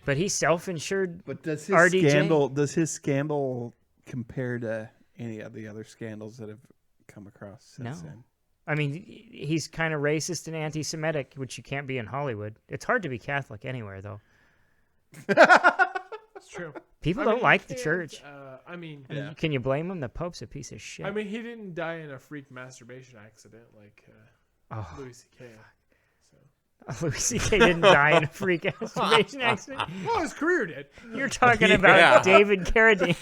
But he's self-insured. But does his scandal compare to any of the other scandals that have come across since then? I mean, he's kind of racist and anti-Semitic, which you can't be in Hollywood. It's hard to be Catholic anywhere, though. It's true. People don't like the church. Can you blame him? The Pope's a piece of shit. I mean, he didn't die in a freak masturbation accident like Loius C.K. Louis C.K. didn't die in a freak masturbation accident. Well, his career did. You're talking about David Carradine.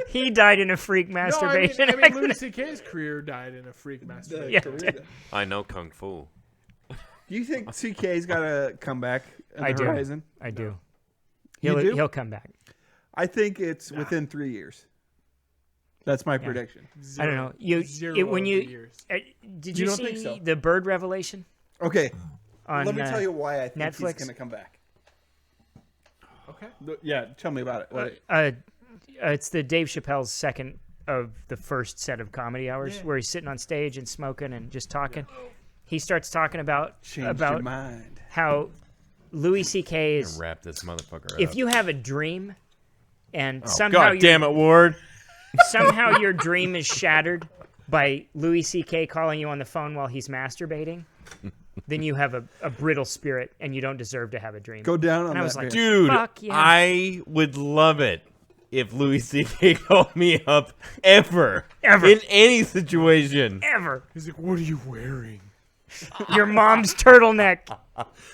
He died in a freak masturbation accident. Louis C.K.'s career died in a freak masturbation accident. I know Kung Fu. Do you think C.K.'s got to come back on the horizon? I do. No. He'll come back. I think it's within 3 years. That's my prediction. I don't know. Did you see the Bird revelation? Okay. Let me tell you why I think Netflix? he's going to come back. Okay. Yeah, tell me about it. It's the Dave Chappelle's second of the first set of comedy hours where he's sitting on stage and smoking and just talking. Yeah. He starts talking about your mind. How Louis C.K. is... Wrap this motherfucker up. If you have a dream and somehow... God damn it, Ward. Somehow your dream is shattered by Louis C.K. calling you on the phone while he's masturbating... then you have a brittle spirit, and you don't deserve to have a dream. Go down on that. I was like, dude, fuck yeah. I would love it if Louis C.K. called me up ever. In any situation. Ever. He's like, what are you wearing? Your mom's turtleneck.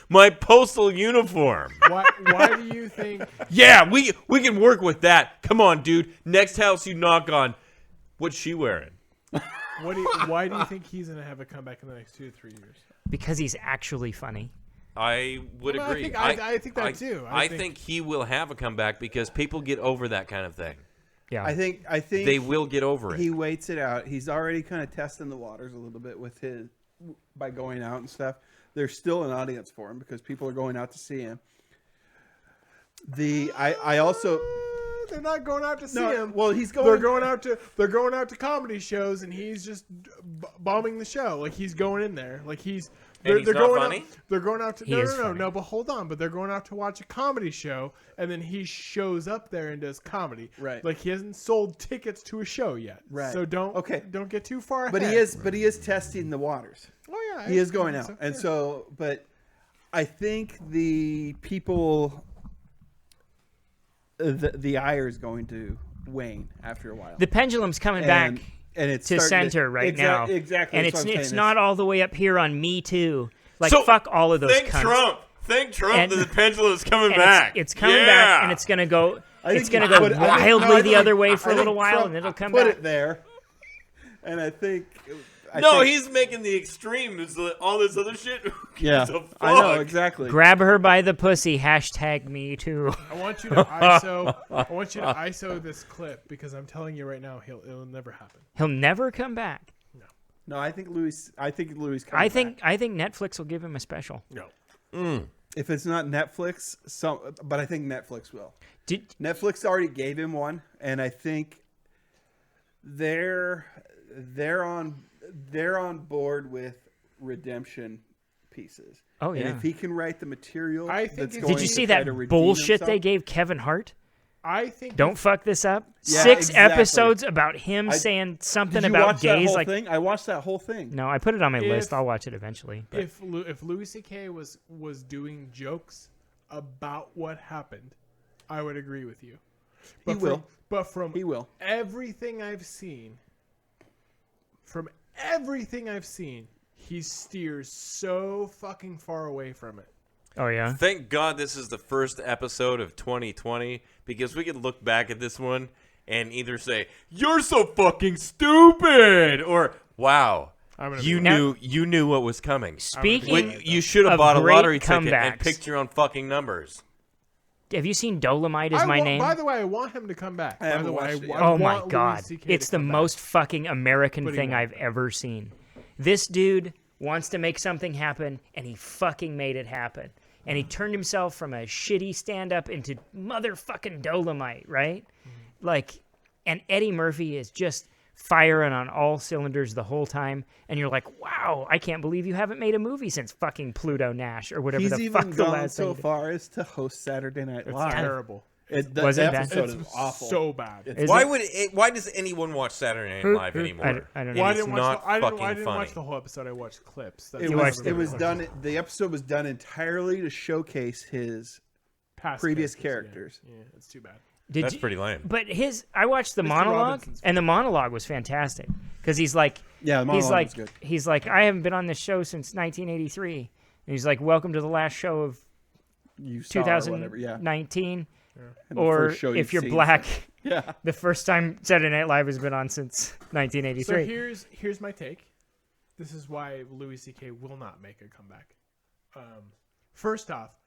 My postal uniform. Why do you think... Yeah, we can work with that. Come on, dude. Next house you knock on, what's she wearing? Why do you think he's going to have a comeback in the next 2 to 3 years? Because he's actually funny. I would agree. I think that too. I think he will have a comeback because people get over that kind of thing. Yeah, I think they will get over it. He waits it out. He's already kind of testing the waters a little bit by going out and stuff. There's still an audience for him because people are going out to see him. I also. They're not going out to see him. Well, they're going out to comedy shows, and he's just bombing the show. Like he's going in there. Like they're going funny? They're going out to no. But hold on. But they're going out to watch a comedy show, and then he shows up there and does comedy. Right. Like he hasn't sold tickets to a show yet. Right. So don't get too far ahead. But he is testing the waters. Oh yeah. He is going out, and so. But I think the people. The ire is going to wane after a while. The pendulum's coming back and it's to center right now. Exactly. And it's not all the way up here on Me Too. Like, fuck all of those cunts. Thank Trump that the pendulum is coming back. It's coming back, and it's going to go wildly the other way for a little while, and it'll come back. Put it there. And I think... he's making the extremes. All this other shit. Yeah, I know exactly. Grab her by the pussy. #Me Too. I want you to ISO this clip because I'm telling you right now, it'll never happen. He'll never come back. No, I think Louis. I think Netflix will give him a special. No. If it's not Netflix, but I think Netflix will. Netflix already gave him one, and I think they're on board with redemption pieces. Oh yeah. And if he can write the material, did you see that bullshit they gave Kevin Hart? I think don't fuck this up. Yeah, 6 episodes about him saying something about gays. I watched that whole thing. No, I put it on my list. I'll watch it eventually. But. If Louis C.K. was doing jokes about what happened, I would agree with you. But he will. Everything I've seen. He steers so fucking far away from it. Oh, yeah? Thank God this is the first episode of 2020 because we can look back at this one and either say, you're so fucking stupid, or, wow, you knew what was coming. You should have bought a lottery ticket and picked your own fucking numbers. Have you seen Dolomite Is My Name? By the way, I want him to come back. Oh my God. It's the most fucking American thing I've ever seen. This dude wants to make something happen, and he fucking made it happen. And he turned himself from a shitty stand-up into motherfucking Dolomite, right? Mm-hmm. Like, and Eddie Murphy is just firing on all cylinders the whole time, and you're like, wow, I can't believe you haven't made a movie since fucking Pluto Nash or whatever the fuck the last thing. He's even gone so far as to host Saturday Night Live. It's terrible. The episode is awful. So bad. Why does anyone watch Saturday Night Live anymore? I don't know. I didn't watch the whole episode. I watched clips. It was done. The episode was done entirely to showcase his previous characters. Yeah, it's too bad. That's pretty lame. But I watched the monologue, and the monologue was fantastic because he's like, was good. He's like, I haven't been on this show since 1983, and he's like, welcome to the last show of 2019. Or if you're black, the first time Saturday Night Live has been on since 1983. So here's my take. This is why Loius C.K. will not make a comeback. First off,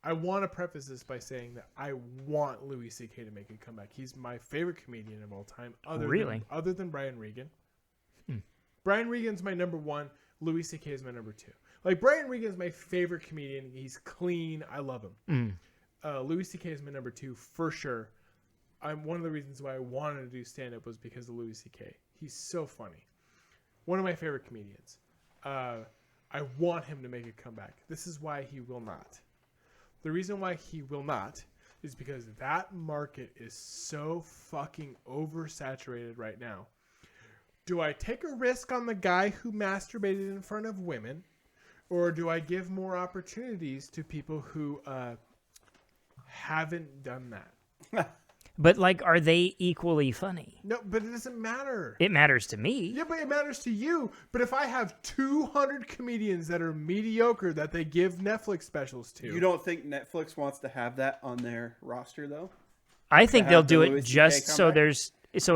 I want to preface this by saying that I want Loius C.K. to make a comeback. He's my favorite comedian of all time, other than Brian Regan. Brian Regan's my number one. Loius C.K. is my number two. Like, Brian Regan's my favorite comedian. He's clean. I love him. Loius C.K. is my number two for sure. One of the reasons why I wanted to do stand-up was because of Loius C.K. He's so funny. One of my favorite comedians. I want him to make a comeback. This is why he will not. The reason why he will not is because that market is so fucking oversaturated right now. Do I take a risk on the guy who masturbated in front of women, or do I give more opportunities to people who haven't done that? But, like, are they equally funny? No, but it doesn't matter. It matters to me. Yeah, but it matters to you. But if I have 200 comedians that are mediocre that they give Netflix specials to. You don't think Netflix wants to have that on their roster, though? I think they'll do it just so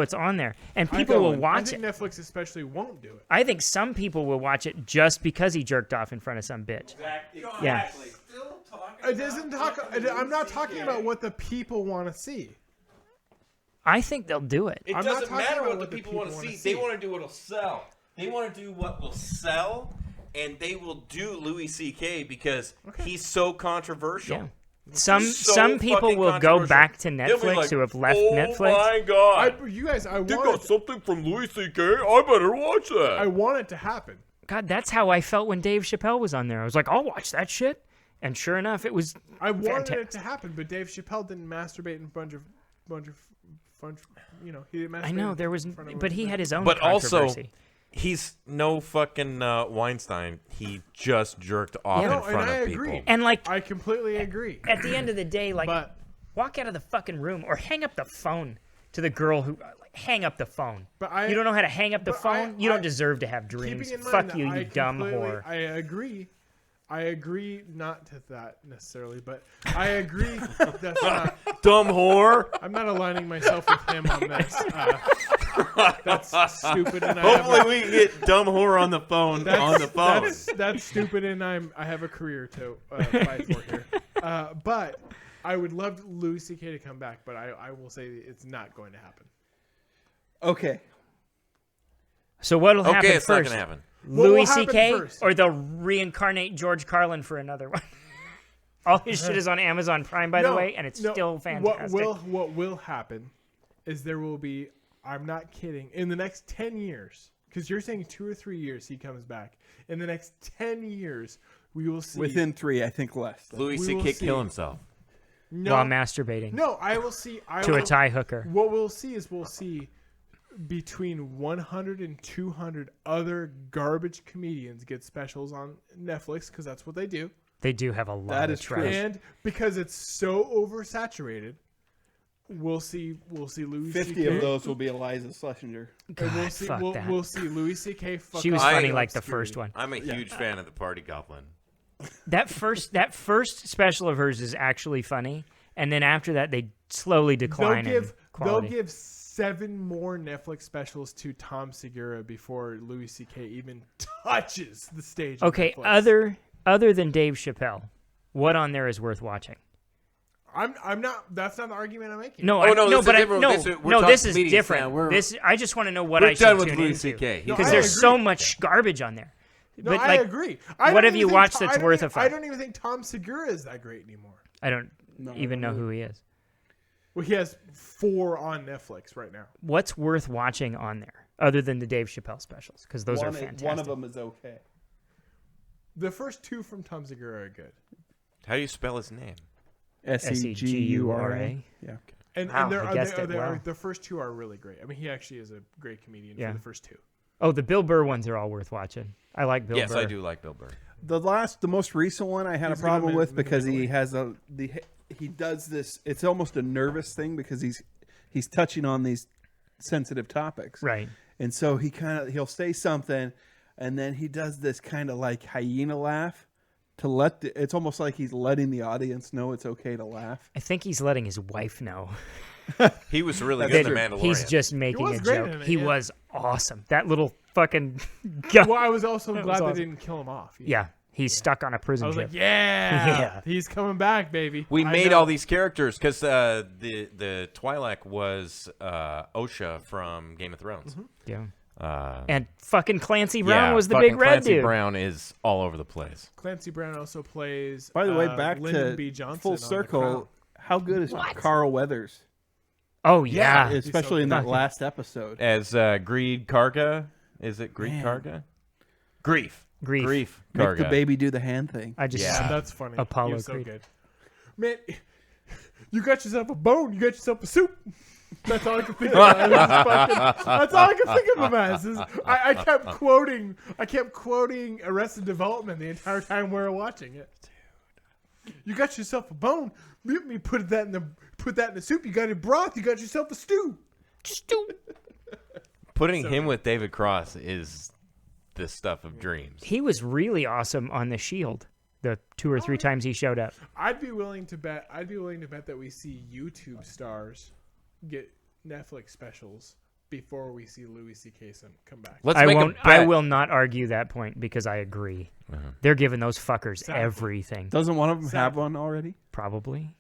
it's on there. And people will watch it. I think Netflix especially won't do it. I think some people will watch it just because he jerked off in front of some bitch. Exactly. Yeah. I'm not talking about what the people want to see. I think they'll do it. It doesn't matter what the people want to see. They want to do what'll sell. They want to do what will sell, and they will do Loius C.K. because he's so controversial. Yeah. Some people will go back to Netflix who have left Netflix. Oh my god! They got something from Loius C.K. I better watch that. I want it to happen. God, that's how I felt when Dave Chappelle was on there. I was like, I'll watch that shit. And sure enough, it was. I wanted it to happen, but Dave Chappelle didn't masturbate in a bunch of he didn't masturbate. I know there was, but he had his own. But controversy. Also, he's no fucking Weinstein. He just jerked off in front of people. Agree. And like, I completely agree. At the end of the day, like, walk out of the fucking room or hang up the phone to the girl who. Hang up the phone. You don't know how to hang up the phone? You don't deserve to have dreams. Fuck you, you dumb whore. I agree, not to that necessarily, but I agree that's not... Dumb whore? I'm not aligning myself with him on this. That's stupid. And hopefully we can get dumb whore on the phone. That's stupid, and I have a career to fight for here. But I would love Loius C.K. to come back, but I will say it's not going to happen. Okay. So what'll happen it's first? Not going to happen. Loius C.K. or they'll reincarnate George Carlin for another one. All his shit is on Amazon Prime, by the way, and it's still fantastic. What will happen is there will be, I'm not kidding, in the next 10 years, because you're saying 2 or 3 years he comes back. In the next 10 years, we will see. Within 3, I think less. Loius C.K. kill himself. While masturbating. No, I will see. To a tie hooker. What we'll see between 100 and 200 other garbage comedians get specials on Netflix because that's what they do. They do have a lot of trash. And because it's so oversaturated, we'll see Loius 50 C.K. of those will be Eliza Schlesinger. God, we'll see Loius C.K. She was funny like the first one. I'm a huge fan of the Party Goblin. That first special of hers is actually funny, and then after that they slowly decline in quality. They'll give 7 more Netflix specials to Tom Segura before Loius C.K. even touches the stage. Okay, other than Dave Chappelle, what on there is worth watching? I'm not. That's not the argument I'm making. This is different. I just want to know what I should tune into because there's so much garbage on there. But I agree. What have you watched that's worth a fight? I don't even think Tom Segura is that great anymore. I don't even know who he is. Well, he has 4 on Netflix right now. What's worth watching on there? other than the Dave Chappelle specials, because those are fantastic. One of them is okay. The first two from Tom Segura are good. How do you spell his name? Segura. Yeah. And the first two are really great. I mean, he actually is a great comedian for the first two. Oh, the Bill Burr ones are all worth watching. I like Bill Burr. Yes, I do like Bill Burr. The most recent one I had a problem with because he has he does this. It's almost a nervous thing because he's touching on these sensitive topics, right? And so he'll say something, and then he does this kind of like hyena laugh to it's almost like he's letting the audience know it's okay to laugh. I think he's letting his wife know. He was really good in The Mandalorian. He's just making a joke. He was awesome. That little fucking guy. Well, I was also glad they didn't kill him off. Yeah. He's stuck on a prison ship. I was like, yeah, he's coming back, baby. We made all these characters because the Twi'lek was Osha from Game of Thrones. Mm-hmm. Yeah. And fucking Clancy Brown was the big red Clancy dude. Brown is all over the place. Clancy Brown also plays. By the way, back Lyndon to B. Johnson full circle. How good is Carl Weathers? Oh yeah, especially in that last episode as Greed Karga. Is it Greed Karga? Grief. Make the baby do the hand thing. That's funny. Apollo so Creed. Good. Man, you got yourself a bone. You got yourself a soup. That's all I can think of. That's all I can think of him as. I kept quoting Arrested Development the entire time we were watching it. Dude, you got yourself a bone. Let me put that in the soup. You got a broth. You got yourself a stew. Putting him with David Cross is the stuff of dreams. He was really awesome on The Shield. The 2 or 3 times he showed up. I'd be willing to bet that we see YouTube stars get Netflix specials before we see Loius C.K. come back. I will not argue that point because I agree. Uh-huh. They're giving those fuckers everything. Doesn't one of them have one already? Probably.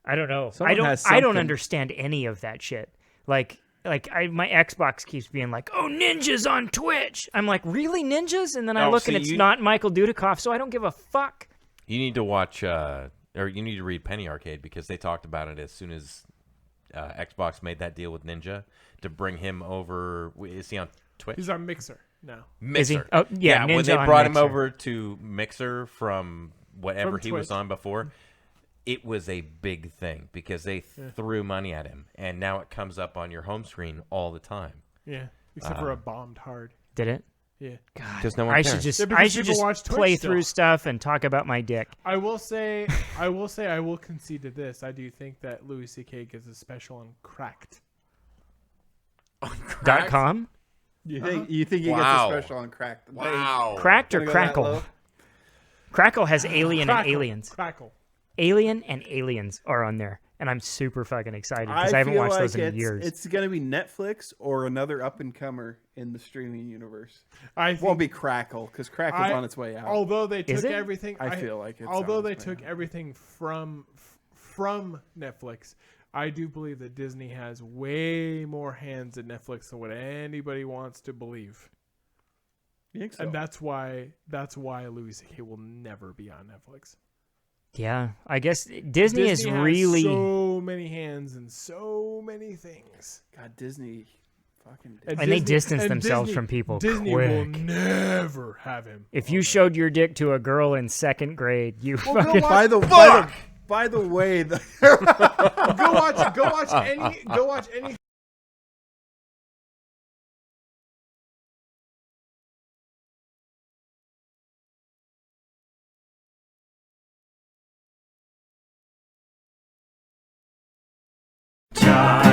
I don't know. I don't understand any of that shit. Like my Xbox keeps being like, "Oh, ninjas on Twitch." I'm like, "Really, ninjas?" And then I look and it's not Michael Dudikoff, so I don't give a fuck. You need to watch, or you need to read Penny Arcade because they talked about it as soon as Xbox made that deal with Ninja to bring him over. Is he on Twitch? He's on Mixer now. Mixer. Is he? Oh, yeah. When they brought him over to Mixer from whatever he was on before. It was a big thing because they threw money at him, and now it comes up on your home screen all the time. Yeah, except for a bombed hard. Did it? Yeah. God, because no one cares. I should just play through stuff and talk about my dick. I will concede to this. I do think that Loius C.K. gets a special on Cracked. On Cracked? .com? You think he gets a special on Cracked? Wow. Cracked or Crackle? Crackle has Alien and Aliens. Crackle. Alien and Aliens are on there, and I'm super fucking excited because I haven't watched those in years. It's going to be Netflix or another up-and-comer in the streaming universe. It won't be Crackle because Crackle's on its way out. Although they took everything, I feel like it's although they took everything from Netflix, I do believe that Disney has way more hands in Netflix than what anybody wants to believe. You think so? And that's why Loius C.K. will never be on Netflix. Yeah, I guess Disney is really so many hands and so many things. God, Disney, fucking. And they distance themselves from people. Disney will never have him. If you showed your dick to a girl in 2nd grade, you fucking. By the way, go watch any. John.